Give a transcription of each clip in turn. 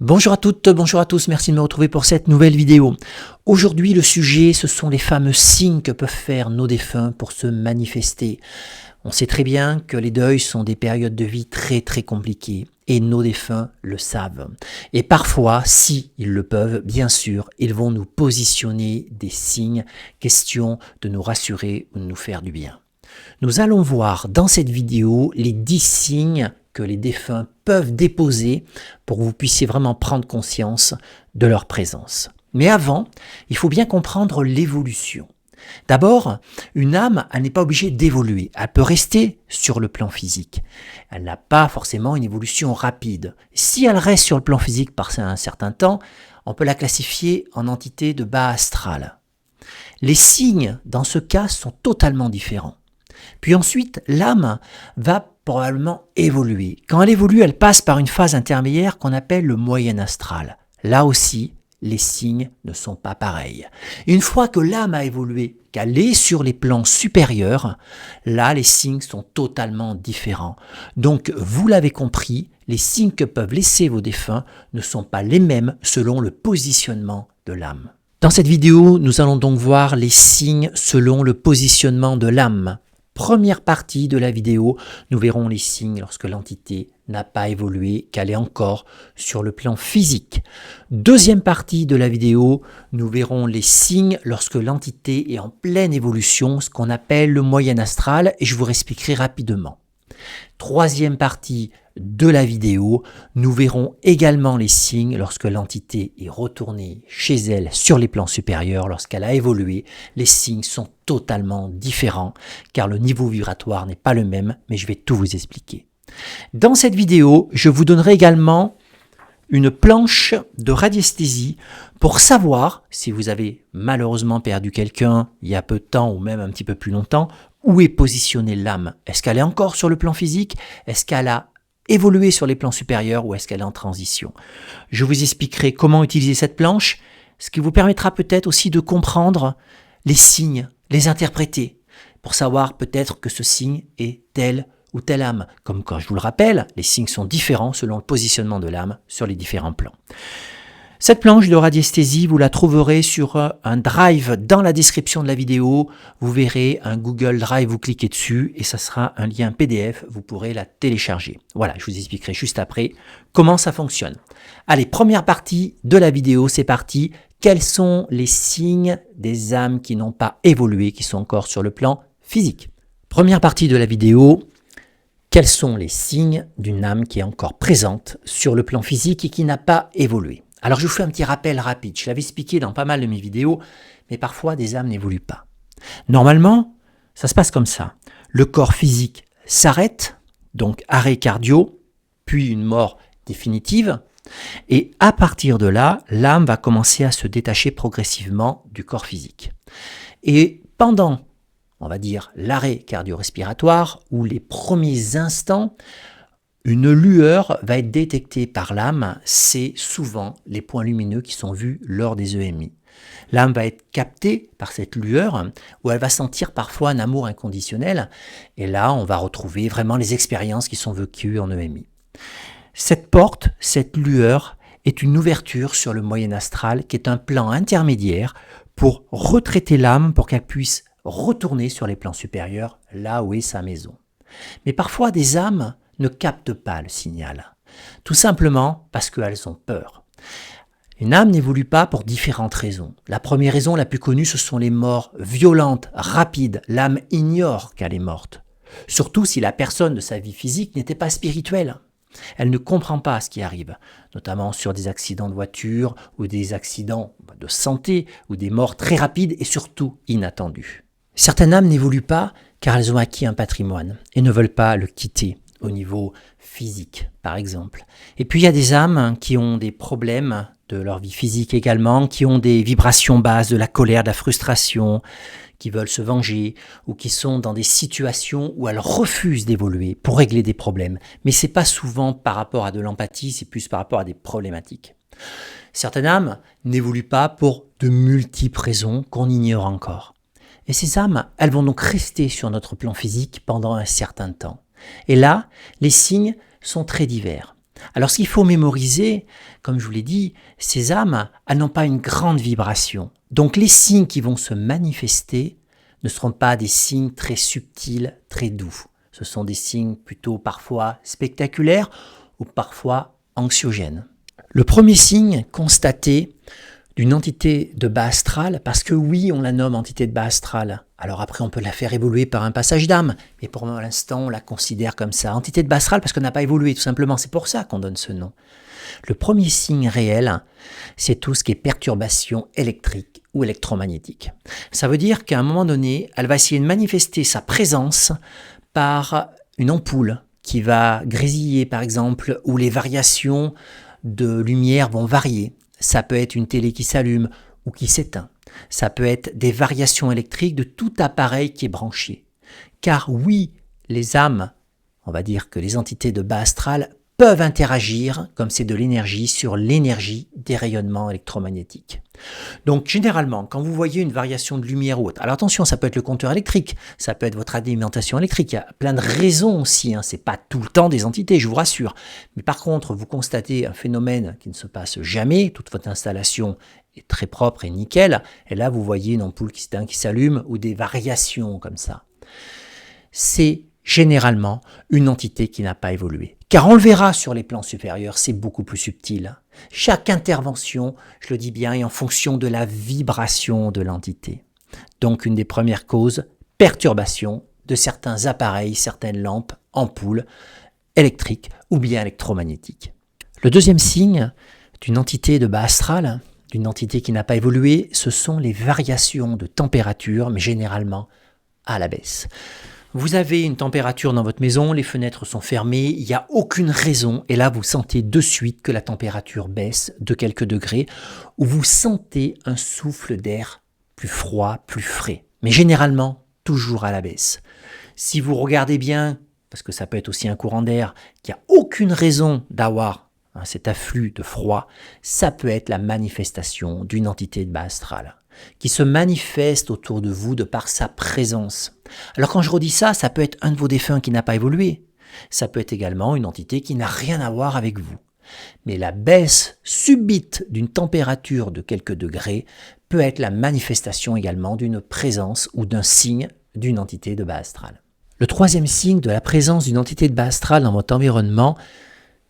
Bonjour à toutes, bonjour à tous, merci de me retrouver pour cette nouvelle vidéo. Aujourd'hui le sujet, ce sont les fameux signes que peuvent faire nos défunts pour se manifester. On sait très bien que les deuils sont des périodes de vie très compliquées et nos défunts le savent. Et parfois, si ils le peuvent, bien sûr, ils vont nous positionner des signes, question de nous rassurer ou de nous faire du bien. Nous allons voir dans cette vidéo les 10 signes que les défunts peuvent déposer pour que vous puissiez vraiment prendre conscience de leur présence. Mais avant, il faut bien comprendre l'évolution. D'abord, une âme, elle n'est pas obligée d'évoluer. Elle peut rester sur le plan physique. Elle n'a pas forcément une évolution rapide. Si elle reste sur le plan physique par un certain temps, on peut la classifier en entité de bas astral. Les signes, dans ce cas, sont totalement différents. Puis ensuite, l'âme va probablement évoluer. Quand elle évolue, elle passe par une phase intermédiaire qu'on appelle le moyen astral. Là aussi, les signes ne sont pas pareils. Une fois que l'âme a évolué, qu'elle est sur les plans supérieurs, là, les signes sont totalement différents. Donc, vous l'avez compris, les signes que peuvent laisser vos défunts ne sont pas les mêmes selon le positionnement de l'âme. Dans cette vidéo, nous allons donc voir les signes selon le positionnement de l'âme. Première partie de la vidéo, nous verrons les signes lorsque l'entité n'a pas évolué, qu'elle est encore sur le plan physique. Deuxième partie de la vidéo, nous verrons les signes lorsque l'entité est en pleine évolution, ce qu'on appelle le moyen astral, et je vous expliquerai rapidement. Troisième partie de la vidéo, nous verrons également les signes lorsque l'entité est retournée chez elle sur les plans supérieurs, lorsqu'elle a évolué. Les signes sont totalement différents car le niveau vibratoire n'est pas le même, mais je vais tout vous expliquer. Dans cette vidéo, je vous donnerai également une planche de radiesthésie pour savoir si vous avez malheureusement perdu quelqu'un il y a peu de temps ou même un petit peu plus longtemps, où est positionnée l'âme. Est-ce qu'elle est encore sur le plan physique? Est-ce qu'elle a évolué sur les plans supérieurs ou est-ce qu'elle est en transition? Je vous expliquerai comment utiliser cette planche, ce qui vous permettra peut-être aussi de comprendre les signes, les interpréter, pour savoir peut-être que ce signe est tel ou telle âme. Comme quand je vous le rappelle, les signes sont différents selon le positionnement de l'âme sur les différents plans. Cette planche de radiesthésie, vous la trouverez sur un drive dans la description de la vidéo. Vous verrez un Google Drive, vous cliquez dessus et ça sera un lien PDF, vous pourrez la télécharger. Voilà, je vous expliquerai juste après comment ça fonctionne. Allez, première partie de la vidéo, c'est parti. Quels sont les signes des âmes qui n'ont pas évolué, qui sont encore sur le plan physique? Première partie de la vidéo. Quels sont les signes d'une âme qui est encore présente sur le plan physique et qui n'a pas évolué? Alors je vous fais un petit rappel rapide, je l'avais expliqué dans pas mal de mes vidéos, mais parfois des âmes n'évoluent pas. Normalement, ça se passe comme ça. Le corps physique s'arrête, donc arrêt cardio, puis une mort définitive, et à partir de là, l'âme va commencer à se détacher progressivement du corps physique. Et pendant, on va dire, l'arrêt cardio-respiratoire, ou les premiers instants, une lueur va être détectée par l'âme, c'est souvent les points lumineux qui sont vus lors des EMI. L'âme va être captée par cette lueur, où elle va sentir parfois un amour inconditionnel, et là on va retrouver vraiment les expériences qui sont vécues en EMI. Cette porte, cette lueur, est une ouverture sur le moyen astral, qui est un plan intermédiaire pour retraiter l'âme, pour qu'elle puisse retourner sur les plans supérieurs, là où est sa maison. Mais parfois des âmes ne captent pas le signal, tout simplement parce qu'elles ont peur. Une âme n'évolue pas pour différentes raisons. La première raison, la plus connue, ce sont les morts violentes, rapides. L'âme ignore qu'elle est morte, surtout si la personne de sa vie physique n'était pas spirituelle. Elle ne comprend pas ce qui arrive, notamment sur des accidents de voiture ou des accidents de santé ou des morts très rapides et surtout inattendues. Certaines âmes n'évoluent pas car elles ont acquis un patrimoine et ne veulent pas le quitter au niveau physique, par exemple. Et puis il y a des âmes qui ont des problèmes de leur vie physique également, qui ont des vibrations basses, de la colère, de la frustration, qui veulent se venger, ou qui sont dans des situations où elles refusent d'évoluer pour régler des problèmes. Mais c'est pas souvent par rapport à de l'empathie, c'est plus par rapport à des problématiques. Certaines âmes n'évoluent pas pour de multiples raisons qu'on ignore encore. Et ces âmes, elles vont donc rester sur notre plan physique pendant un certain temps. Et là, les signes sont très divers. Alors ce qu'il faut mémoriser, comme je vous l'ai dit, ces âmes, elles n'ont pas une grande vibration. Donc les signes qui vont se manifester ne seront pas des signes très subtils, très doux. Ce sont des signes plutôt parfois spectaculaires ou parfois anxiogènes. Le premier signe constaté d'une entité de bas astral, parce que oui, on la nomme entité de bas astral. Alors après, on peut la faire évoluer par un passage d'âme, mais pour l'instant, on la considère comme ça. Entité de bas astral parce qu'on n'a pas évolué, tout simplement. C'est pour ça qu'on donne ce nom. Le premier signe réel, c'est tout ce qui est perturbation électrique ou électromagnétique. Ça veut dire qu'à un moment donné, elle va essayer de manifester sa présence par une ampoule qui va grésiller, par exemple, où les variations de lumière vont varier. Ça peut être une télé qui s'allume ou qui s'éteint. Ça peut être des variations électriques de tout appareil qui est branché. Car oui, les âmes, on va dire que les entités de bas astral, peuvent interagir, comme c'est de l'énergie, sur l'énergie des rayonnements électromagnétiques. Donc généralement, quand vous voyez une variation de lumière ou autre, alors attention, ça peut être le compteur électrique, ça peut être votre alimentation électrique, il y a plein de raisons aussi, c'est pas tout le temps des entités, je vous rassure. Mais par contre, vous constatez un phénomène qui ne se passe jamais, toute votre installation est très propre et nickel, et là vous voyez une ampoule qui s'éteint, qui s'allume, ou des variations comme ça. C'est généralement une entité qui n'a pas évolué. Car on le verra sur les plans supérieurs, c'est beaucoup plus subtil. Chaque intervention, je le dis bien, est en fonction de la vibration de l'entité. Donc une des premières causes, perturbation de certains appareils, certaines lampes, ampoules, électriques ou bien électromagnétiques. Le deuxième signe d'une entité de bas astral, d'une entité qui n'a pas évolué, ce sont les variations de température, mais généralement à la baisse. Vous avez une température dans votre maison, les fenêtres sont fermées, il n'y a aucune raison, et là vous sentez de suite que la température baisse de quelques degrés, ou vous sentez un souffle d'air plus froid, plus frais, mais généralement toujours à la baisse. Si vous regardez bien, parce que ça peut être aussi un courant d'air, qu'il n'y a aucune raison d'avoir cet afflux de froid, ça peut être la manifestation d'une entité de bas astral, qui se manifeste autour de vous de par sa présence. Alors quand je redis ça, ça peut être un de vos défunts qui n'a pas évolué. Ça peut être également une entité qui n'a rien à voir avec vous. Mais la baisse subite d'une température de quelques degrés peut être la manifestation également d'une présence ou d'un signe d'une entité de bas astral. Le troisième signe de la présence d'une entité de bas astral dans votre environnement,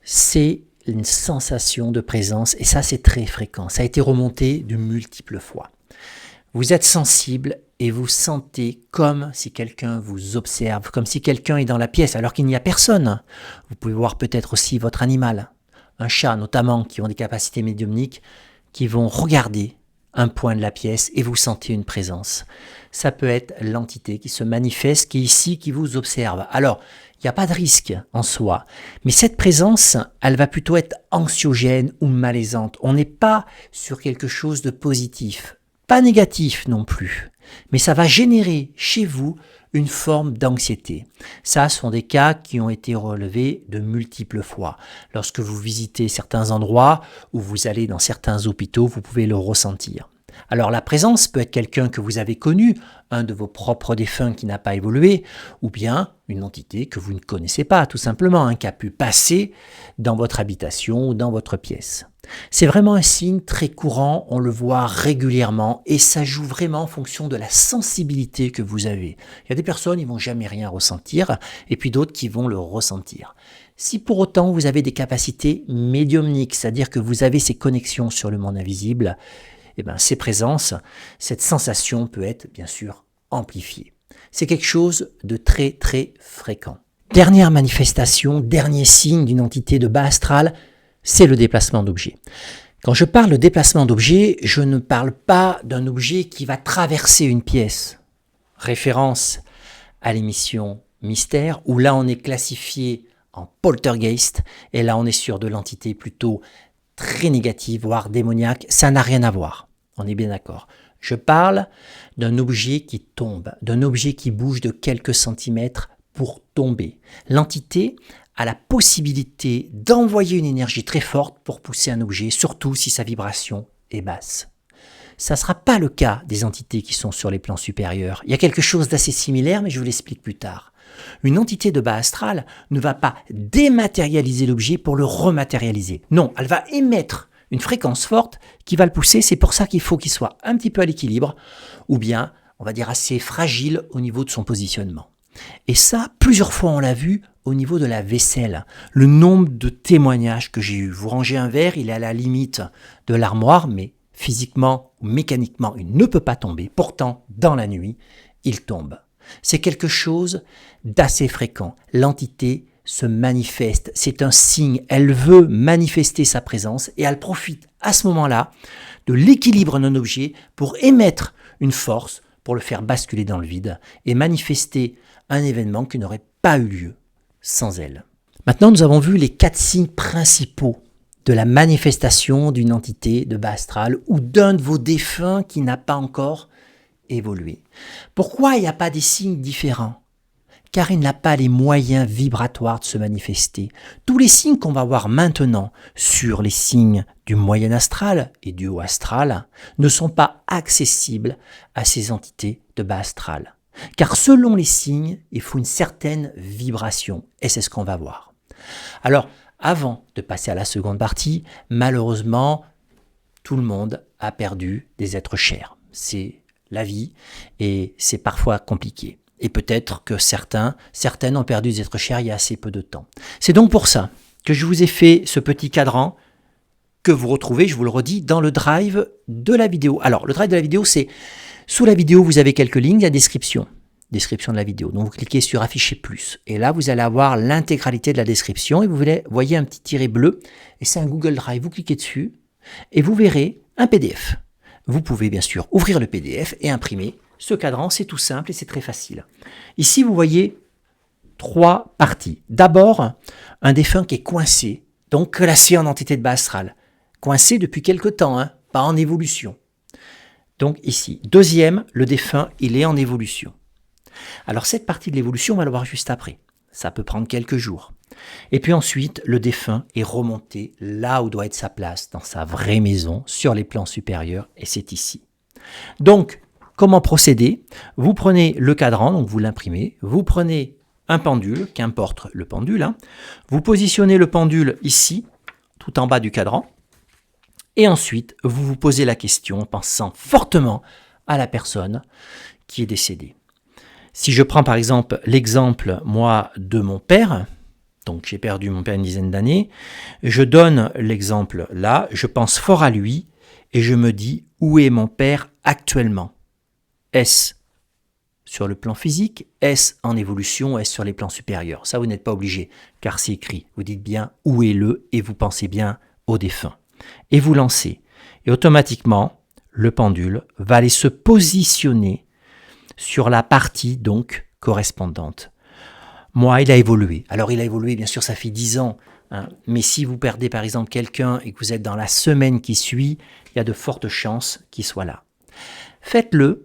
c'est une sensation de présence, et ça c'est très fréquent. Ça a été remonté de multiples fois. Vous êtes sensible et vous sentez comme si quelqu'un vous observe, comme si quelqu'un est dans la pièce alors qu'il n'y a personne. Vous pouvez voir peut-être aussi votre animal, un chat notamment, qui ont des capacités médiumniques, qui vont regarder un point de la pièce et vous sentez une présence. Ça peut être l'entité qui se manifeste, qui est ici, qui vous observe. Alors, il n'y a pas de risque en soi, mais cette présence, elle va plutôt être anxiogène ou malaisante. On n'est pas sur quelque chose de positif. Pas négatif non plus, mais ça va générer chez vous une forme d'anxiété. Ça, ce sont des cas qui ont été relevés de multiples fois. Lorsque vous visitez certains endroits ou vous allez dans certains hôpitaux, vous pouvez le ressentir. Alors la présence peut être quelqu'un que vous avez connu, un de vos propres défunts qui n'a pas évolué, ou bien une entité que vous ne connaissez pas, tout simplement, qui a pu passer dans votre habitation ou dans votre pièce. C'est vraiment un signe très courant, on le voit régulièrement et ça joue vraiment en fonction de la sensibilité que vous avez. Il y a des personnes qui ne vont jamais rien ressentir et puis d'autres qui vont le ressentir. Si pour autant vous avez des capacités médiumniques, c'est-à-dire que vous avez ces connexions sur le monde invisible, ces présences, cette sensation peut être bien sûr amplifiée. C'est quelque chose de très très fréquent. Dernière manifestation, dernier signe d'une entité de bas astral, c'est le déplacement d'objets. Quand je parle de déplacement d'objets, je ne parle pas d'un objet qui va traverser une pièce. Référence à l'émission Mystère, où là on est classifié en poltergeist, et là on est sur de l'entité plutôt très négative, voire démoniaque. Ça n'a rien à voir, on est bien d'accord. Je parle d'un objet qui tombe, d'un objet qui bouge de quelques centimètres pour tomber. L'entité a la possibilité d'envoyer une énergie très forte pour pousser un objet, surtout si sa vibration est basse. Ça ne sera pas le cas des entités qui sont sur les plans supérieurs. Il y a quelque chose d'assez similaire, mais je vous l'explique plus tard. Une entité de bas astral ne va pas dématérialiser l'objet pour le rematérialiser. Non, elle va émettre une fréquence forte qui va le pousser. C'est pour ça qu'il faut qu'il soit un petit peu à l'équilibre ou bien, on va dire, assez fragile au niveau de son positionnement. Et ça, plusieurs fois on l'a vu au niveau de la vaisselle. Le nombre de témoignages que j'ai eu. Vous rangez un verre, il est à la limite de l'armoire, mais physiquement ou mécaniquement, il ne peut pas tomber. Pourtant, dans la nuit, il tombe. C'est quelque chose d'assez fréquent. L'entité se manifeste. C'est un signe. Elle veut manifester sa présence et elle profite à ce moment-là de l'équilibre d'un objet pour émettre une force, pour le faire basculer dans le vide et manifester un événement qui n'aurait pas eu lieu sans elle. Maintenant, nous avons vu les 4 signes principaux de la manifestation d'une entité de bas astral ou d'un de vos défunts qui n'a pas encore évolué. Pourquoi il n'y a pas des signes différents? Car il n'a pas les moyens vibratoires de se manifester. Tous les signes qu'on va voir maintenant sur les signes du moyen astral et du haut astral ne sont pas accessibles à ces entités de bas astral. Car selon les signes, il faut une certaine vibration et c'est ce qu'on va voir. Alors, avant de passer à la seconde partie, malheureusement, tout le monde a perdu des êtres chers. C'est la vie et c'est parfois compliqué. Et peut-être que certaines ont perdu des êtres chers il y a assez peu de temps. C'est donc pour ça que je vous ai fait ce petit cadran que vous retrouvez, je vous le redis, dans le drive de la vidéo. Alors, le drive de la vidéo, c'est sous la vidéo, vous avez quelques lignes, il y a description de la vidéo. Donc, vous cliquez sur afficher plus. Et là, vous allez avoir l'intégralité de la description et vous voyez un petit tiret bleu et c'est un Google Drive. Vous cliquez dessus et vous verrez un PDF. Vous pouvez bien sûr ouvrir le PDF et imprimer ce cadran. C'est tout simple et c'est très facile. Ici, vous voyez 3 parties. D'abord, un défunt qui est coincé, donc classé en entité de bas astral. Coincé depuis quelque temps, pas en évolution. Donc ici. Deuxième, le défunt, il est en évolution. Alors cette partie de l'évolution, on va le voir juste après. Ça peut prendre quelques jours. Et puis ensuite, le défunt est remonté là où doit être sa place, dans sa vraie maison, sur les plans supérieurs, et c'est ici. Donc, comment procéder? Vous prenez le cadran, donc vous l'imprimez, vous prenez un pendule, qu'importe le pendule, vous positionnez le pendule ici, tout en bas du cadran, et ensuite, vous vous posez la question en pensant fortement à la personne qui est décédée. Si je prends par exemple l'exemple, moi, de mon père, donc j'ai perdu mon père une dizaine d'années, je donne l'exemple là, je pense fort à lui et je me dis où est mon père actuellement? Est-ce sur le plan physique? Est-ce en évolution? Est-ce sur les plans supérieurs? Ça, vous n'êtes pas obligé, car c'est écrit. Vous dites bien où est-le et vous pensez bien au défunt. Et vous lancez. Et automatiquement, le pendule va aller se positionner sur la partie donc correspondante. Moi, il a évolué. Alors, il a évolué, bien sûr, ça fait 10 ans. Mais si vous perdez, par exemple, quelqu'un et que vous êtes dans la semaine qui suit, il y a de fortes chances qu'il soit là. Faites-le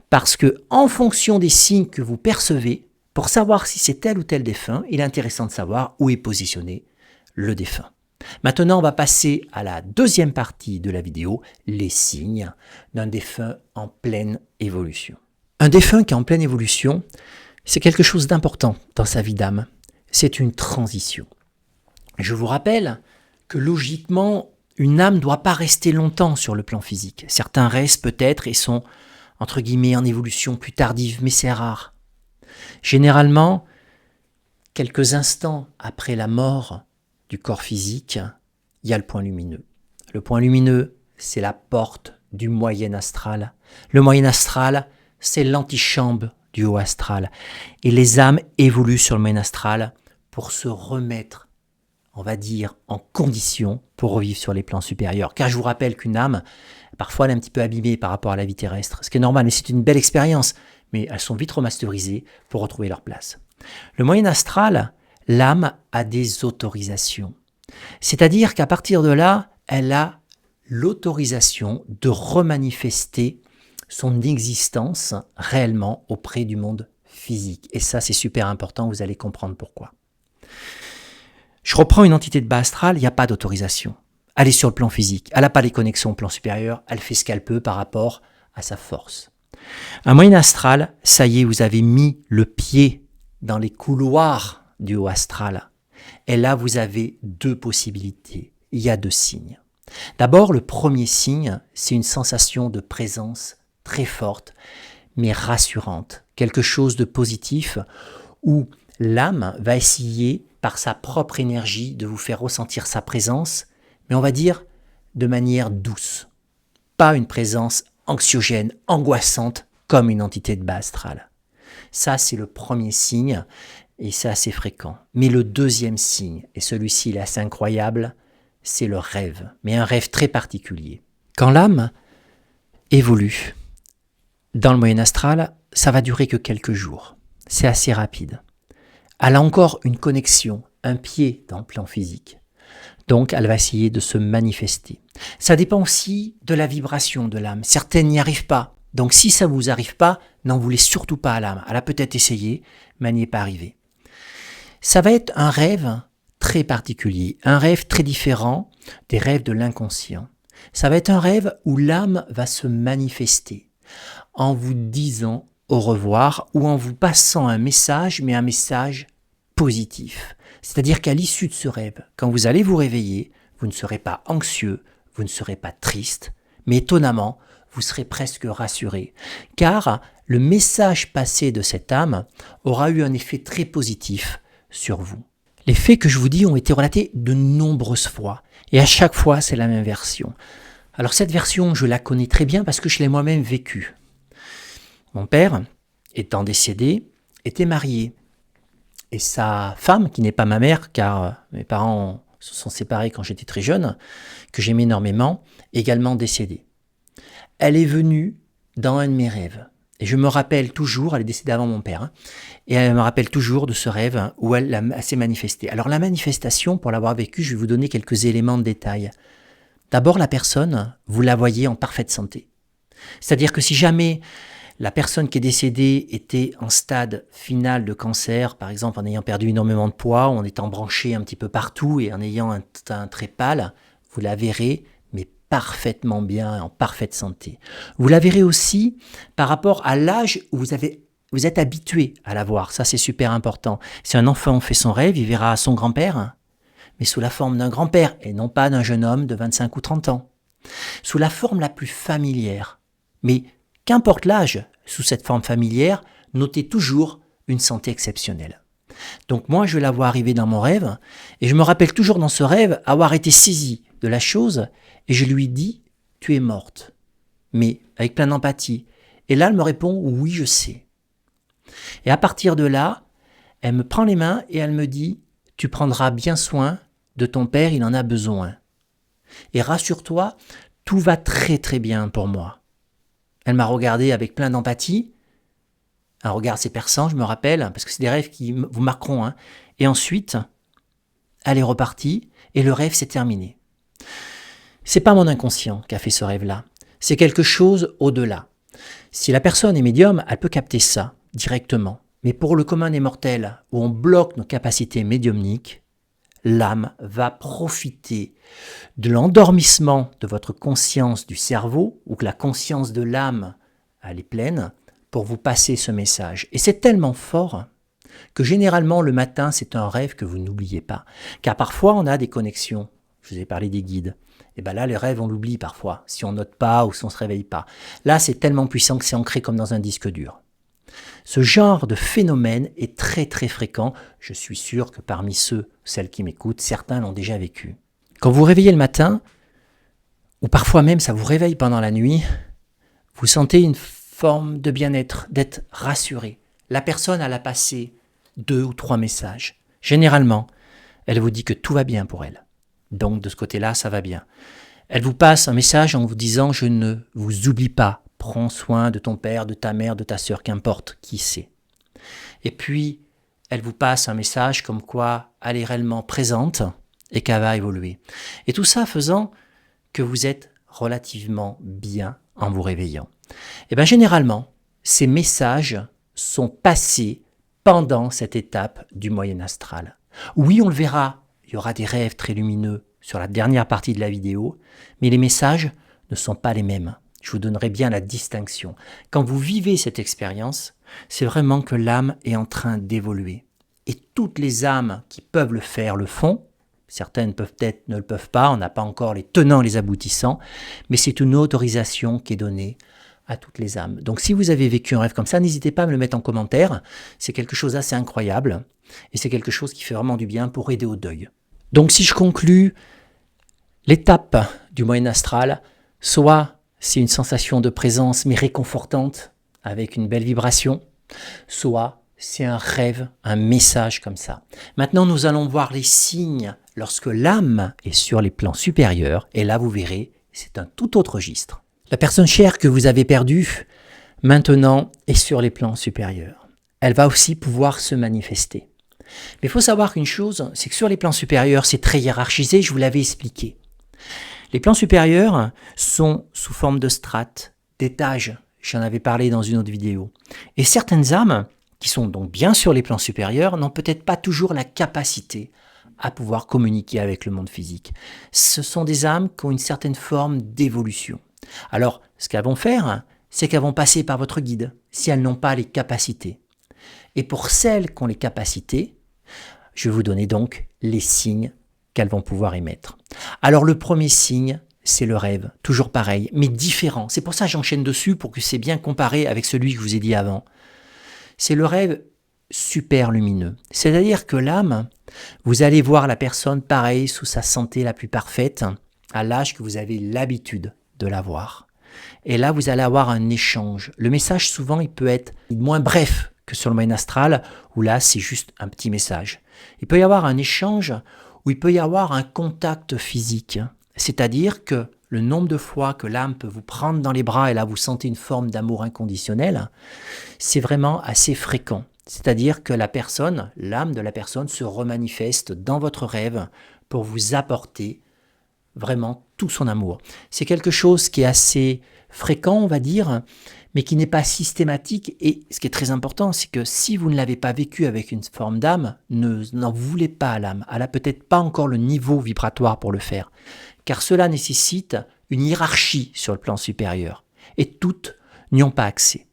parce que, en fonction des signes que vous percevez, pour savoir si c'est tel ou tel défunt, il est intéressant de savoir où est positionné le défunt. Maintenant, on va passer à la deuxième partie de la vidéo, les signes d'un défunt en pleine évolution. Un défunt qui est en pleine évolution, c'est quelque chose d'important dans sa vie d'âme. C'est une transition. Je vous rappelle que logiquement, une âme ne doit pas rester longtemps sur le plan physique. Certains restent peut-être et sont, entre guillemets, en évolution plus tardive, mais c'est rare. Généralement, quelques instants après la mort du corps physique, il y a le point lumineux. Le point lumineux, c'est la porte du moyen astral. Le moyen astral, c'est l'antichambre du haut astral. Et les âmes évoluent sur le moyen astral pour se remettre, on va dire, en condition pour revivre sur les plans supérieurs. Car je vous rappelle qu'une âme, parfois, elle est un petit peu abîmée par rapport à la vie terrestre. Ce qui est normal, mais c'est une belle expérience. Mais elles sont vite remasterisées pour retrouver leur place. Le moyen astral, l'âme a des autorisations. C'est-à-dire qu'à partir de là, elle a l'autorisation de remanifester son existence réellement auprès du monde physique. Et ça, c'est super important, vous allez comprendre pourquoi. Je reprends une entité de bas astral, il n'y a pas d'autorisation. Elle est sur le plan physique, elle n'a pas les connexions au plan supérieur, elle fait ce qu'elle peut par rapport à sa force. Un moyen astral, ça y est, vous avez mis le pied dans les couloirs du haut astral. Et là, vous avez deux possibilités. Il y a deux signes. D'abord, le premier signe, c'est une sensation de présence très forte, mais rassurante. Quelque chose de positif où l'âme va essayer, par sa propre énergie, de vous faire ressentir sa présence, mais on va dire de manière douce. Pas une présence anxiogène, angoissante, comme une entité de bas astral. Ça, c'est le premier signe, et c'est assez fréquent. Mais le deuxième signe, et celui-ci il est assez incroyable, c'est le rêve, mais un rêve très particulier. Quand l'âme évolue dans le moyen astral, ça va durer que quelques jours. C'est assez rapide. Elle a encore une connexion, un pied dans le plan physique. Donc, elle va essayer de se manifester. Ça dépend aussi de la vibration de l'âme. Certaines n'y arrivent pas. Donc, si ça ne vous arrive pas, n'en voulez surtout pas à l'âme. Elle a peut-être essayé, mais elle n'y est pas arrivée. Ça va être un rêve très particulier, un rêve très différent des rêves de l'inconscient. Ça va être un rêve où l'âme va se manifester en vous disant au revoir ou en vous passant un message, mais un message positif. C'est-à-dire qu'à l'issue de ce rêve, quand vous allez vous réveiller, vous ne serez pas anxieux, vous ne serez pas triste, mais étonnamment, vous serez presque rassuré, car le message passé de cette âme aura eu un effet très positif sur vous. Les faits que je vous dis ont été relatés de nombreuses fois, et à chaque fois, c'est la même version. Alors cette version, je la connais très bien parce que je l'ai moi-même vécue. Mon père, étant décédé, était marié. Et sa femme, qui n'est pas ma mère, car mes parents se sont séparés quand j'étais très jeune, que j'aimais énormément, également décédée. Elle est venue dans un de mes rêves. Et je me rappelle toujours, elle est décédée avant mon père, et elle me rappelle toujours de ce rêve où elle s'est manifestée. Alors la manifestation, pour l'avoir vécue, je vais vous donner quelques éléments de détail. D'abord, la personne, vous la voyez en parfaite santé. C'est-à-dire que si jamais la personne qui est décédée était en stade final de cancer, par exemple en ayant perdu énormément de poids, en étant branché un petit peu partout et en ayant un teint très pâle, vous la verrez, mais parfaitement bien, en parfaite santé. Vous la verrez aussi par rapport à l'âge où vous êtes habitué à la voir. Ça, c'est super important. Si un enfant fait son rêve, il verra son grand-père, mais sous la forme d'un grand-père et non pas d'un jeune homme de 25 ou 30 ans. Sous la forme la plus familière. Mais qu'importe l'âge, sous cette forme familière, notez toujours une santé exceptionnelle. Donc moi, je la vois arriver dans mon rêve, et je me rappelle toujours dans ce rêve avoir été saisi de la chose, et je lui dis « tu es morte », mais avec plein d'empathie. Et là, elle me répond « oui, je sais ». Et à partir de là, elle me prend les mains et elle me dit « tu prendras bien soin de ton père, il en a besoin. Et rassure-toi, tout va très très bien pour moi ». Elle m'a regardé avec plein d'empathie, un regard assez perçant, je me rappelle, parce que c'est des rêves qui vous marqueront. Hein. Et ensuite, elle est repartie et le rêve s'est terminé. C'est pas mon inconscient qui a fait ce rêve-là, c'est quelque chose au-delà. Si la personne est médium, elle peut capter ça directement. Mais pour le commun des mortels, où on bloque nos capacités médiumniques, l'âme va profiter de l'endormissement de votre conscience du cerveau, ou que la conscience de l'âme elle est pleine, pour vous passer ce message. Et c'est tellement fort que généralement le matin, c'est un rêve que vous n'oubliez pas. Car parfois, on a des connexions. Je vous ai parlé des guides. Et bien là, les rêves, on l'oublie parfois, si on note pas ou si on ne se réveille pas. Là, c'est tellement puissant que c'est ancré comme dans un disque dur. Ce genre de phénomène est très très fréquent. Je suis sûr que parmi celles qui m'écoutent, certains l'ont déjà vécu. Quand vous vous réveillez le matin, ou parfois même ça vous réveille pendant la nuit, vous sentez une forme de bien-être, d'être rassuré. La personne, elle a passé 2 ou 3 messages. Généralement, elle vous dit que tout va bien pour elle. Donc de ce côté-là, ça va bien. Elle vous passe un message en vous disant « je ne vous oublie pas ». Prends soin de ton père, de ta mère, de ta sœur, qu'importe qui c'est. Et puis, elle vous passe un message comme quoi elle est réellement présente et qu'elle va évoluer. Et tout ça faisant que vous êtes relativement bien en vous réveillant. Et bien généralement, ces messages sont passés pendant cette étape du moyen astral. Oui, on le verra, il y aura des rêves très lumineux sur la dernière partie de la vidéo, mais les messages ne sont pas les mêmes. Je vous donnerai bien la distinction. Quand vous vivez cette expérience, c'est vraiment que l'âme est en train d'évoluer. Et toutes les âmes qui peuvent le faire le font. Certaines peut-être ne le peuvent pas, on n'a pas encore les tenants, les aboutissants, mais c'est une autorisation qui est donnée à toutes les âmes. Donc si vous avez vécu un rêve comme ça, n'hésitez pas à me le mettre en commentaire. C'est quelque chose d'assez incroyable et c'est quelque chose qui fait vraiment du bien pour aider au deuil. Donc si je conclus, l'étape du moyen astral, soit c'est une sensation de présence mais réconfortante avec une belle vibration, soit c'est un rêve, un message comme ça. Maintenant, nous allons voir les signes lorsque l'âme est sur les plans supérieurs et là, vous verrez, c'est un tout autre registre. La personne chère que vous avez perdue, maintenant, est sur les plans supérieurs. Elle va aussi pouvoir se manifester. Mais il faut savoir qu'une chose, c'est que sur les plans supérieurs, c'est très hiérarchisé, je vous l'avais expliqué. Les plans supérieurs sont sous forme de strates, d'étages. J'en avais parlé dans une autre vidéo. Et certaines âmes, qui sont donc bien sur les plans supérieurs, n'ont peut-être pas toujours la capacité à pouvoir communiquer avec le monde physique. Ce sont des âmes qui ont une certaine forme d'évolution. Alors, ce qu'elles vont faire, c'est qu'elles vont passer par votre guide, si elles n'ont pas les capacités. Et pour celles qui ont les capacités, je vais vous donner donc les signes qu'elles vont pouvoir émettre. Alors, le premier signe, c'est le rêve, toujours pareil, mais différent. C'est pour ça que j'enchaîne dessus, pour que c'est bien comparé avec celui que je vous ai dit avant. C'est le rêve super lumineux. C'est-à-dire que l'âme, vous allez voir la personne pareil, sous sa santé la plus parfaite, à l'âge que vous avez l'habitude de la voir. Et là, vous allez avoir un échange. Le message, souvent, il peut être moins bref que sur le moyen astral, où là, c'est juste un petit message. Il peut y avoir un échange où il peut y avoir un contact physique. C'est-à-dire que le nombre de fois que l'âme peut vous prendre dans les bras et là, vous sentez une forme d'amour inconditionnel, c'est vraiment assez fréquent. C'est-à-dire que la personne, l'âme de la personne se remanifeste dans votre rêve pour vous apporter vraiment tout son amour. C'est quelque chose qui est assez fréquent, on va dire, mais qui n'est pas systématique. Et ce qui est très important, c'est que si vous ne l'avez pas vécu avec une forme d'âme, n'en voulez pas à l'âme. Elle n'a peut-être pas encore le niveau vibratoire pour le faire, car cela nécessite une hiérarchie sur le plan supérieur. Et toutes n'y ont pas accès.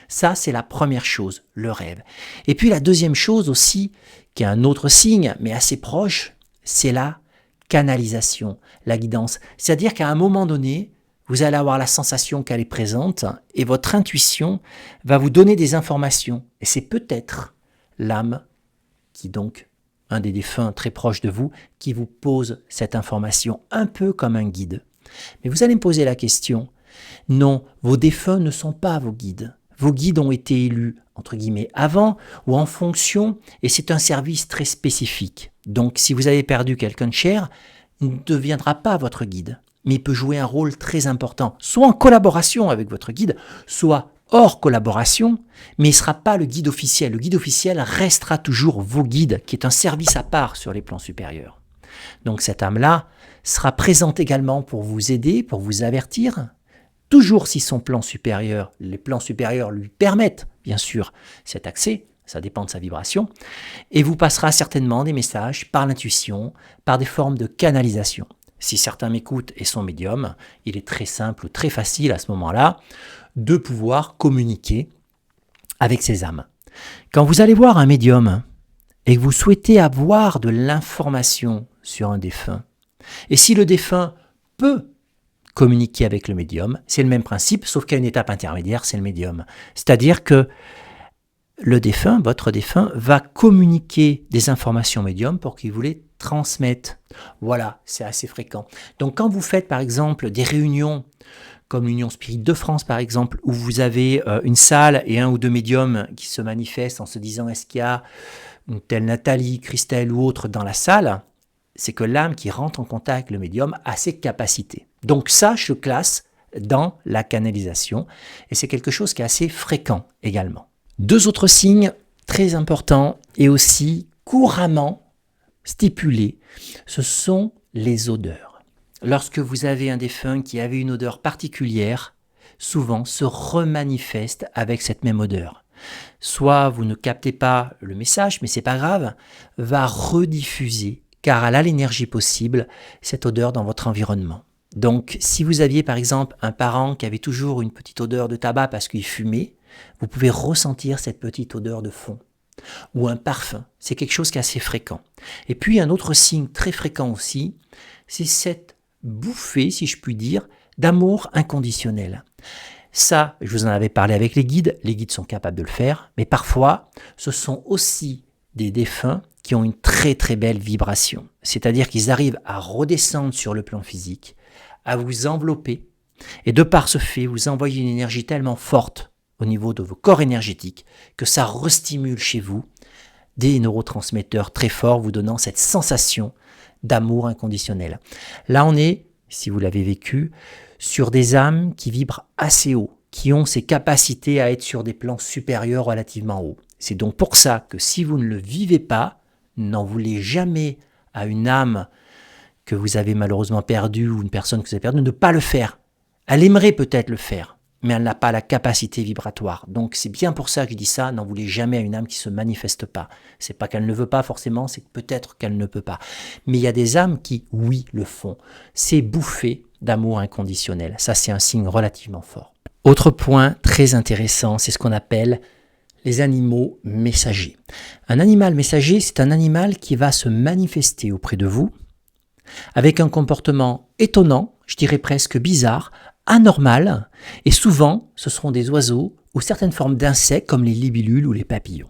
Ça, c'est la première chose, le rêve. Et puis la deuxième chose aussi, qui est un autre signe, mais assez proche, c'est la canalisation, la guidance. C'est-à-dire qu'à un moment donné, vous allez avoir la sensation qu'elle est présente et votre intuition va vous donner des informations. Et c'est peut-être l'âme qui donc, un des défunts très proche de vous, qui vous pose cette information, un peu comme un guide. Mais vous allez me poser la question, non, vos défunts ne sont pas vos guides. Vos guides ont été élus, entre guillemets, avant ou en fonction, et c'est un service très spécifique. Donc, si vous avez perdu quelqu'un de cher, il ne deviendra pas votre guide, mais il peut jouer un rôle très important, soit en collaboration avec votre guide, soit hors collaboration, mais il ne sera pas le guide officiel. Le guide officiel restera toujours vos guides, qui est un service à part sur les plans supérieurs. Donc, cette âme-là sera présente également pour vous aider, pour vous avertir, toujours si son plan supérieur, les plans supérieurs lui permettent, bien sûr, cet accès, ça dépend de sa vibration, et vous passera certainement des messages par l'intuition, par des formes de canalisation. Si certains m'écoutent et sont médiums, il est très simple ou très facile à ce moment-là de pouvoir communiquer avec ces âmes. Quand vous allez voir un médium et que vous souhaitez avoir de l'information sur un défunt, et si le défunt peut communiquer avec le médium, c'est le même principe, sauf qu'à une étape intermédiaire, c'est le médium. C'est-à-dire que le défunt, votre défunt, va communiquer des informations au médium pour qu'il vous les transmette. Voilà, c'est assez fréquent. Donc quand vous faites par exemple des réunions, comme l'Union Spirit de France par exemple, où vous avez une salle et un ou deux médiums qui se manifestent en se disant est-ce qu'il y a une telle Nathalie, Christelle ou autre dans la salle, c'est que l'âme qui rentre en contact avec le médium a ses capacités. Donc ça, je le classe dans la canalisation et c'est quelque chose qui est assez fréquent également. Deux autres signes très importants et aussi couramment stipulés, ce sont les odeurs. Lorsque vous avez un défunt qui avait une odeur particulière, souvent se remanifeste avec cette même odeur. Soit vous ne captez pas le message, mais c'est pas grave, va rediffuser car elle a l'énergie possible, cette odeur dans votre environnement. Donc, si vous aviez par exemple un parent qui avait toujours une petite odeur de tabac parce qu'il fumait, vous pouvez ressentir cette petite odeur de fond. Ou un parfum, c'est quelque chose qui est assez fréquent. Et puis un autre signe très fréquent aussi, c'est cette bouffée, si je puis dire, d'amour inconditionnel. Ça, je vous en avais parlé avec les guides sont capables de le faire, mais parfois, ce sont aussi des défunts qui ont une très très belle vibration. C'est-à-dire qu'ils arrivent à redescendre sur le plan physique, à vous envelopper, et de par ce fait, vous envoyez une énergie tellement forte au niveau de vos corps énergétiques que ça restimule chez vous des neurotransmetteurs très forts, vous donnant cette sensation d'amour inconditionnel. Là, on est, si vous l'avez vécu, sur des âmes qui vibrent assez haut, qui ont ces capacités à être sur des plans supérieurs relativement hauts. C'est donc pour ça que si vous ne le vivez pas, n'en voulez jamais à une âme que vous avez malheureusement perdue ou une personne que vous avez perdue, de ne pas le faire. Elle aimerait peut-être le faire, mais elle n'a pas la capacité vibratoire. Donc c'est bien pour ça que je dis ça, n'en voulez jamais à une âme qui ne se manifeste pas. C'est pas qu'elle ne veut pas forcément, c'est peut-être qu'elle ne peut pas. Mais il y a des âmes qui, oui, le font. C'est bouffé d'amour inconditionnel. Ça, c'est un signe relativement fort. Autre point très intéressant, c'est ce qu'on appelle les animaux messagers. Un animal messager, c'est un animal qui va se manifester auprès de vous avec un comportement étonnant, je dirais presque bizarre, anormal, et souvent, ce seront des oiseaux ou certaines formes d'insectes comme les libellules ou les papillons.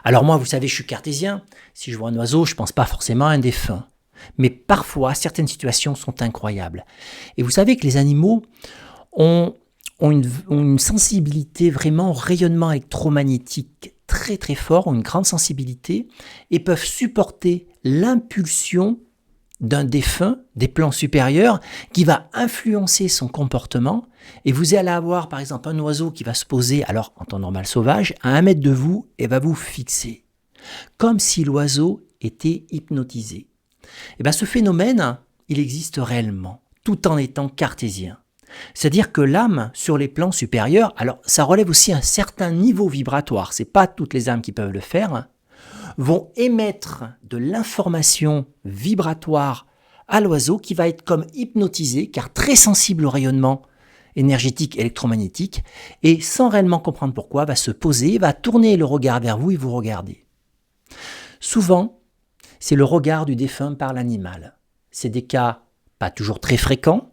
Alors moi, vous savez, je suis cartésien. Si je vois un oiseau, je ne pense pas forcément à un défunt. Mais parfois, certaines situations sont incroyables. Et vous savez que les animaux ont une sensibilité vraiment au rayonnement électromagnétique très très fort, ont une grande sensibilité et peuvent supporter l'impulsion d'un défunt, des plans supérieurs, qui va influencer son comportement, et vous allez avoir par exemple un oiseau qui va se poser, alors en temps normal sauvage, à 1 mètre de vous et va vous fixer, comme si l'oiseau était hypnotisé. Et bien ce phénomène, il existe réellement, tout en étant cartésien. C'est-à-dire que l'âme, sur les plans supérieurs, alors ça relève aussi un certain niveau vibratoire, c'est pas toutes les âmes qui peuvent le faire, vont émettre de l'information vibratoire à l'oiseau qui va être comme hypnotisé, car très sensible au rayonnement énergétique électromagnétique, et sans réellement comprendre pourquoi, va se poser, va tourner le regard vers vous et vous regarder. Souvent, c'est le regard du défunt par l'animal. C'est des cas pas toujours très fréquents,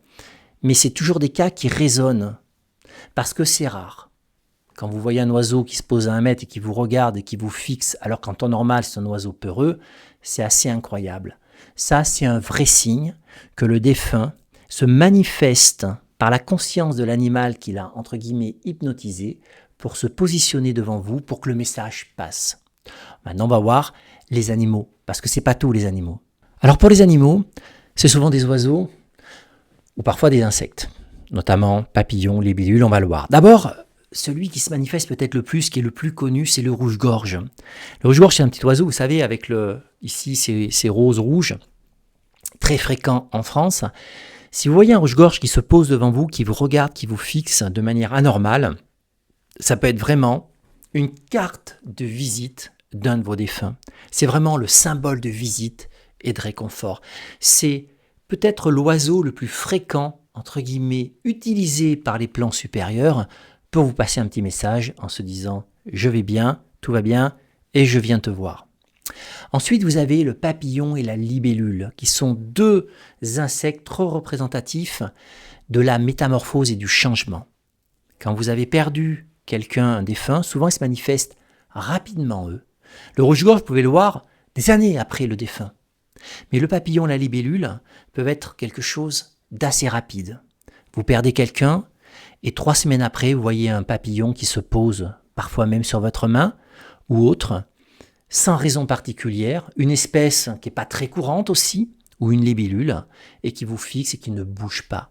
mais c'est toujours des cas qui résonnent, parce que c'est rare. Quand vous voyez un oiseau qui se pose à 1 mètre et qui vous regarde et qui vous fixe, alors qu'en temps normal, c'est un oiseau peureux, c'est assez incroyable. Ça, c'est un vrai signe que le défunt se manifeste par la conscience de l'animal qu'il a, entre guillemets, hypnotisé, pour se positionner devant vous, pour que le message passe. Maintenant, on va voir les animaux, parce que c'est pas tout les animaux. Alors pour les animaux, c'est souvent des oiseaux ou parfois des insectes, notamment papillons, libellules, on va le voir. D'abord, celui qui se manifeste peut-être le plus, qui est le plus connu, c'est le rouge-gorge. Le rouge-gorge, c'est un petit oiseau, vous savez, avec ici ces roses rouges, très fréquent en France. Si vous voyez un rouge-gorge qui se pose devant vous, qui vous regarde, qui vous fixe de manière anormale, ça peut être vraiment une carte de visite d'un de vos défunts. C'est vraiment le symbole de visite et de réconfort. C'est peut-être l'oiseau le plus fréquent, entre guillemets, utilisé par les plans supérieurs pour vous passer un petit message en se disant « je vais bien, tout va bien et je viens te voir ». Ensuite, vous avez le papillon et la libellule, qui sont 2 insectes trop représentatifs de la métamorphose et du changement. Quand vous avez perdu quelqu'un, un défunt, souvent ils se manifestent rapidement, eux. Le rouge-gorge, vous pouvez le voir des années après le défunt. Mais le papillon et la libellule peuvent être quelque chose d'assez rapide. Vous perdez quelqu'un, et 3 semaines après, vous voyez un papillon qui se pose, parfois même sur votre main, ou autre, sans raison particulière, une espèce qui n'est pas très courante aussi, ou une libellule, et qui vous fixe et qui ne bouge pas.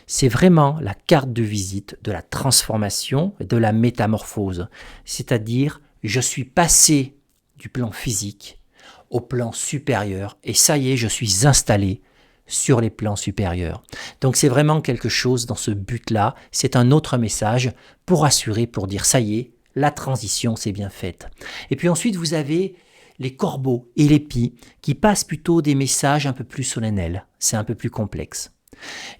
C'est vraiment la carte de visite de la transformation, de la métamorphose, c'est-à-dire je suis passé du plan physique au plan supérieur, et ça y est, je suis installé sur les plans supérieurs. Donc c'est vraiment quelque chose dans ce but-là, c'est un autre message pour assurer, pour dire ça y est, la transition s'est bien faite. Et puis ensuite vous avez les corbeaux et les pies qui passent plutôt des messages un peu plus solennels, c'est un peu plus complexe.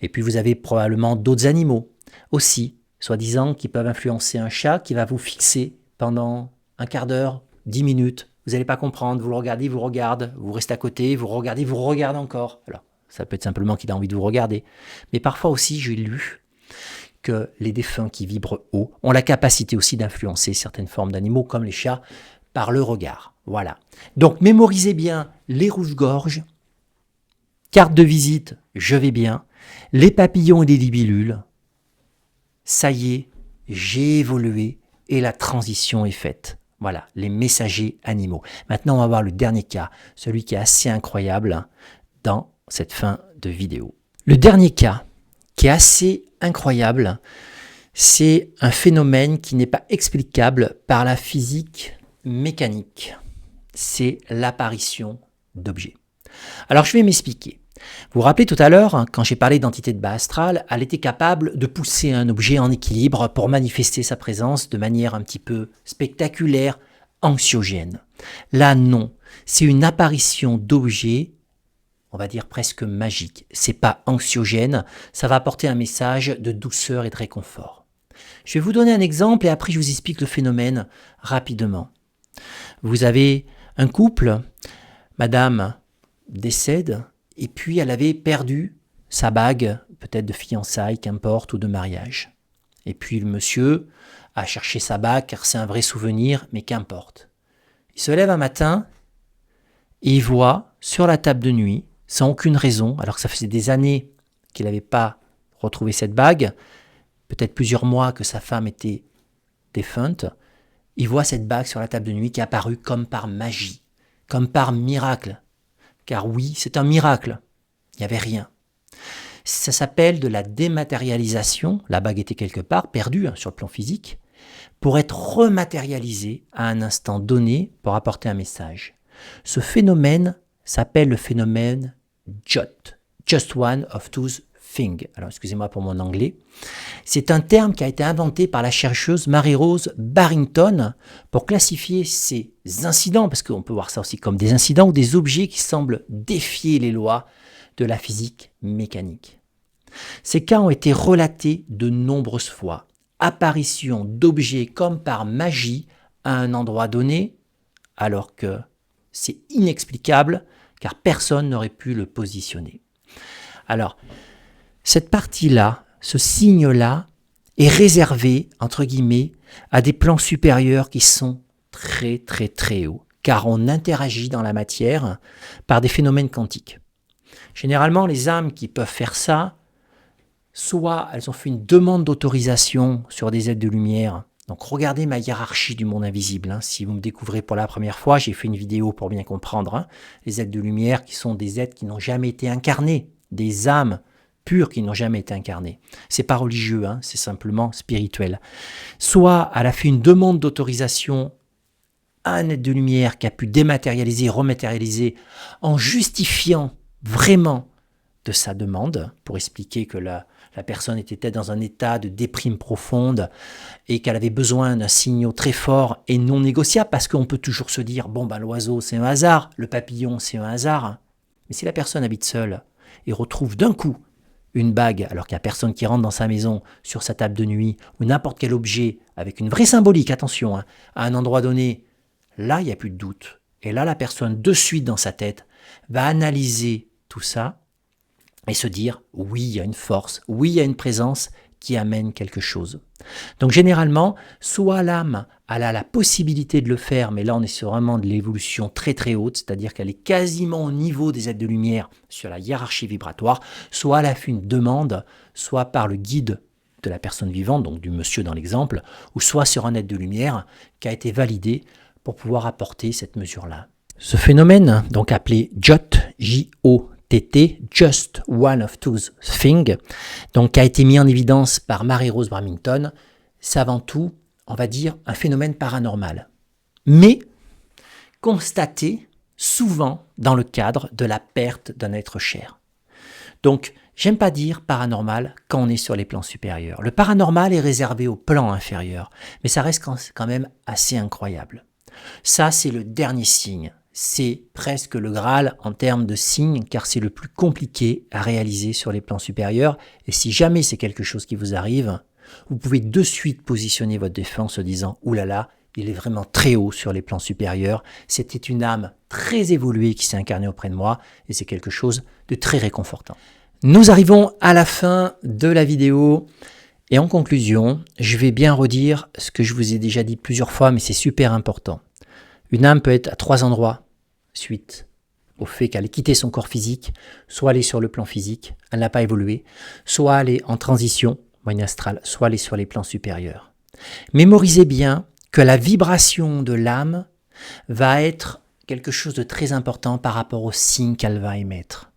Et puis vous avez probablement d'autres animaux aussi, soi-disant qui peuvent influencer un chat qui va vous fixer pendant un quart d'heure, 10 minutes. Vous n'allez pas comprendre, vous le regardez, il vous regarde, vous restez à côté, vous regardez, vous regardez encore. Alors, ça peut être simplement qu'il a envie de vous regarder. Mais parfois aussi, j'ai lu que les défunts qui vibrent haut ont la capacité aussi d'influencer certaines formes d'animaux, comme les chats, par le regard. Voilà. Donc, mémorisez bien les rouges-gorges, carte de visite, je vais bien, les papillons et les libellules. Ça y est, j'ai évolué et la transition est faite. Voilà, les messagers animaux. Maintenant, on va voir le dernier cas, celui qui est assez incroyable dans cette fin de vidéo. Le dernier cas, qui est assez incroyable, c'est un phénomène qui n'est pas explicable par la physique mécanique. C'est l'apparition d'objets. Alors, je vais m'expliquer. Vous vous rappelez tout à l'heure, quand j'ai parlé d'entité de bas astral, elle était capable de pousser un objet en équilibre pour manifester sa présence de manière un petit peu spectaculaire, anxiogène. Là, non. C'est une apparition d'objets, on va dire presque magique. C'est pas anxiogène, ça va apporter un message de douceur et de réconfort. Je vais vous donner un exemple et après je vous explique le phénomène rapidement. Vous avez un couple, madame décède, et puis elle avait perdu sa bague, peut-être de fiançailles, qu'importe, ou de mariage. Et puis le monsieur a cherché sa bague, car c'est un vrai souvenir, mais qu'importe. Il se lève un matin, et il voit sur la table de nuit, sans aucune raison, alors que ça faisait des années qu'il n'avait pas retrouvé cette bague, peut-être plusieurs mois que sa femme était défunte, il voit cette bague sur la table de nuit qui est apparue comme par magie, comme par miracle. Car oui, c'est un miracle. Il n'y avait rien. Ça s'appelle de la dématérialisation. La bague était quelque part, perdue sur le plan physique, pour être rematérialisée à un instant donné pour apporter un message. Ce phénomène s'appelle le phénomène JOT. Just one of those things. Alors, excusez-moi pour mon anglais. C'est un terme qui a été inventé par la chercheuse Mary-Rose Barrington pour classifier ces incidents, parce qu'on peut voir ça aussi comme des incidents ou des objets qui semblent défier les lois de la physique mécanique. Ces cas ont été relatés de nombreuses fois. Apparition d'objets comme par magie à un endroit donné, alors que c'est inexplicable, car personne n'aurait pu le positionner. Alors, cette partie-là, ce signe-là, est réservé, entre guillemets, à des plans supérieurs qui sont très très très hauts, car on interagit dans la matière par des phénomènes quantiques. Généralement, les âmes qui peuvent faire ça, soit elles ont fait une demande d'autorisation sur des êtres de lumière. Donc regardez ma hiérarchie du monde invisible. Si vous me découvrez pour la première fois, j'ai fait une vidéo pour bien comprendre. Les êtres de lumière qui sont des êtres qui n'ont jamais été incarnés, des âmes pures qui n'ont jamais été incarnées. C'est pas religieux, c'est simplement spirituel. Soit elle a fait une demande d'autorisation à un être de lumière qui a pu dématérialiser, rematérialiser en justifiant vraiment de sa demande pour expliquer que la personne était peut-être dans un état de déprime profonde et qu'elle avait besoin d'un signal très fort et non négociable parce qu'on peut toujours se dire bon l'oiseau c'est un hasard, le papillon c'est un hasard. Mais si la personne habite seule et retrouve d'un coup une bague alors qu'il n'y a personne qui rentre dans sa maison sur sa table de nuit ou n'importe quel objet avec une vraie symbolique, attention, à un endroit donné, là il n'y a plus de doute. Et là la personne de suite dans sa tête va analyser tout ça et se dire, oui, il y a une force, oui, il y a une présence qui amène quelque chose. Donc généralement, soit l'âme elle a la possibilité de le faire, mais là on est sur vraiment de l'évolution très très haute, c'est-à-dire qu'elle est quasiment au niveau des êtres de lumière sur la hiérarchie vibratoire, soit elle a fait une demande, soit par le guide de la personne vivante, donc du monsieur dans l'exemple, ou soit sur un être de lumière qui a été validé pour pouvoir apporter cette mesure-là. Ce phénomène, donc appelé JOT, J-O-T-T, Just One of Those Things, donc qui a été mis en évidence par Mary-Rose Barrington, c'est avant tout, on va dire, un phénomène paranormal. Mais constaté souvent dans le cadre de la perte d'un être cher. Donc, j'aime pas dire paranormal quand on est sur les plans supérieurs. Le paranormal est réservé au plan inférieur, mais ça reste quand même assez incroyable. Ça, c'est le dernier signe. C'est presque le Graal en termes de signes, car c'est le plus compliqué à réaliser sur les plans supérieurs. Et si jamais c'est quelque chose qui vous arrive, vous pouvez de suite positionner votre défunt en se disant « Oulala, il est vraiment très haut sur les plans supérieurs. C'était une âme très évoluée qui s'est incarnée auprès de moi et c'est quelque chose de très réconfortant. » Nous arrivons à la fin de la vidéo et en conclusion, je vais bien redire ce que je vous ai déjà dit plusieurs fois, mais c'est super important. Une âme peut être à 3 endroits suite au fait qu'elle ait quitté son corps physique, soit elle est sur le plan physique, elle n'a pas évolué, soit elle est en transition, moyen astral, soit elle est sur les plans supérieurs. Mémorisez bien que la vibration de l'âme va être quelque chose de très important par rapport au signe qu'elle va émettre.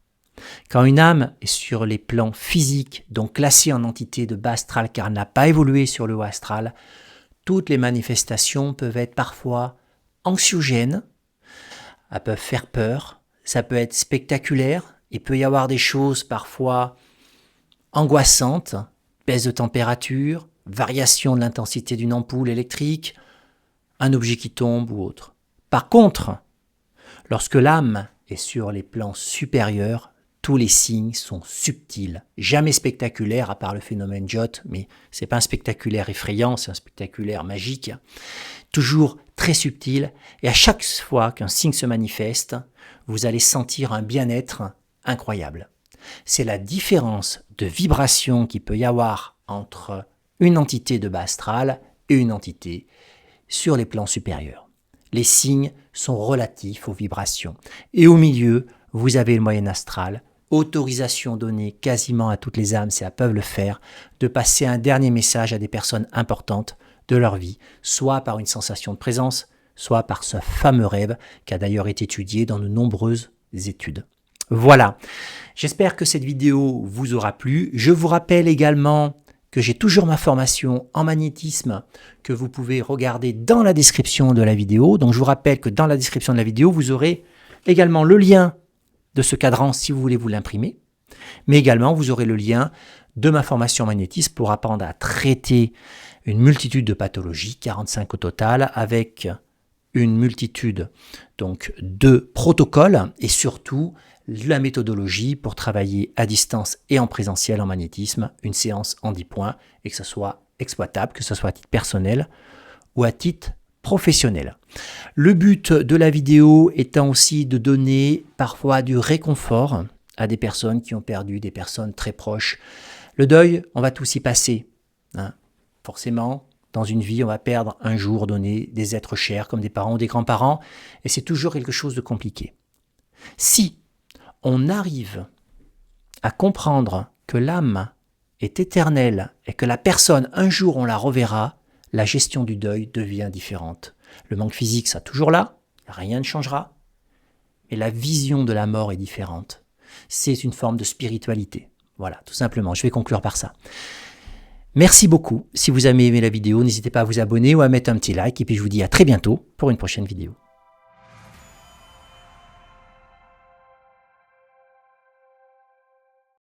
Quand une âme est sur les plans physiques, donc classée en entité de bas astral car elle n'a pas évolué sur le haut astral, toutes les manifestations peuvent être parfois anxiogènes, elles peuvent faire peur, ça peut être spectaculaire, il peut y avoir des choses parfois angoissantes, baisse de température, variation de l'intensité d'une ampoule électrique, un objet qui tombe ou autre. Par contre, lorsque l'âme est sur les plans supérieurs, tous les signes sont subtils, jamais spectaculaires à part le phénomène Jot, mais ce n'est pas un spectaculaire effrayant, c'est un spectaculaire magique, toujours très subtil, et à chaque fois qu'un signe se manifeste, vous allez sentir un bien-être incroyable. C'est la différence de vibration qu'il peut y avoir entre une entité de bas astral et une entité sur les plans supérieurs. Les signes sont relatifs aux vibrations. Et au milieu, vous avez le moyen astral, autorisation donnée quasiment à toutes les âmes, si elles peuvent le faire, de passer un dernier message à des personnes importantes de leur vie, soit par une sensation de présence, soit par ce fameux rêve qui a d'ailleurs été étudié dans de nombreuses études. Voilà, j'espère que cette vidéo vous aura plu. Je vous rappelle également que j'ai toujours ma formation en magnétisme que vous pouvez regarder dans la description de la vidéo. Donc je vous rappelle que dans la description de la vidéo, vous aurez également le lien de ce cadran si vous voulez vous l'imprimer, mais également vous aurez le lien de ma formation en magnétisme pour apprendre à traiter une multitude de pathologies, 45 au total, avec une multitude donc de protocoles et surtout la méthodologie pour travailler à distance et en présentiel en magnétisme, une séance en 10 points et que ce soit exploitable, que ce soit à titre personnel ou à titre professionnel. Le but de la vidéo étant aussi de donner parfois du réconfort à des personnes qui ont perdu des personnes très proches. Le deuil, on va tous y passer. Forcément, dans une vie, on va perdre un jour donné des êtres chers comme des parents ou des grands-parents et c'est toujours quelque chose de compliqué. Si on arrive à comprendre que l'âme est éternelle et que la personne, un jour, on la reverra, la gestion du deuil devient différente. Le manque physique sera toujours là, rien ne changera, mais la vision de la mort est différente. C'est une forme de spiritualité. Voilà, tout simplement. Je vais conclure par ça. Merci beaucoup. Si vous avez aimé la vidéo, n'hésitez pas à vous abonner ou à mettre un petit like. Et puis je vous dis à très bientôt pour une prochaine vidéo.